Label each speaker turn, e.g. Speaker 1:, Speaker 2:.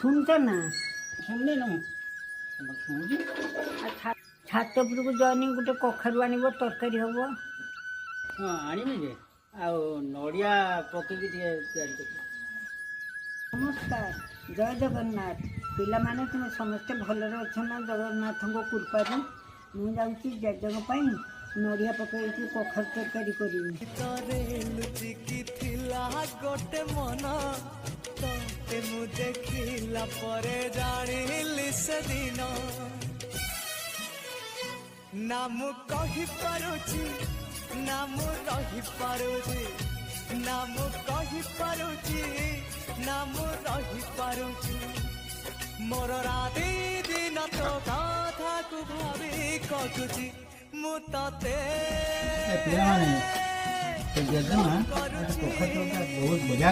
Speaker 1: ଶୁଣୁଛ ନା?
Speaker 2: ଶୁଣିଲି ନା ଶୁଣୁଛି।
Speaker 1: ଛାତ ଉପରକୁ ଜଏନି ଗୋଟେ କଖାରୁ ଆଣିବ, ତରକାରୀ ହବ।
Speaker 2: ହଁ ଆଣିବି ଯେ, ଆଉ ନଡ଼ିଆ ପକେଇକି ଟିକେ ତିଆରି କରିବି।
Speaker 1: ନମସ୍କାର, ଜୟ ଜଗନ୍ନାଥ। ପିଲାମାନେ ତୁମେ ସମସ୍ତେ ଭଲରେ ଅଛ ନା? ଜଗନ୍ନାଥଙ୍କ କୃପାରୁ ମୁଁ ଯାଉଛି ଜେଜେଙ୍କ ପାଇଁ ନଡ଼ିଆ ପକେଇକି କଖାରୁ ତରକାରୀ କରିବି।
Speaker 3: ଗୋଟେ ମନ ତତେ ମୁଁ ଦେଖିଲା ପରେ ଜାଣିଲି ସେଦିନ ନା ମୁଁ କହିପାରୁଛି ନା ମୁଁ ରହିପାରୁଛି ନା ମୁଁ କହିପାରୁଛି ନା ମୁଁ ରହିପାରୁଛି ମୋର ରାତି ଦିନ ତୋ କଥାକୁ ଭାବି କଟୁଛି ମୁଁ ତତେ
Speaker 2: ବହୁତ ବଢ଼ିଆ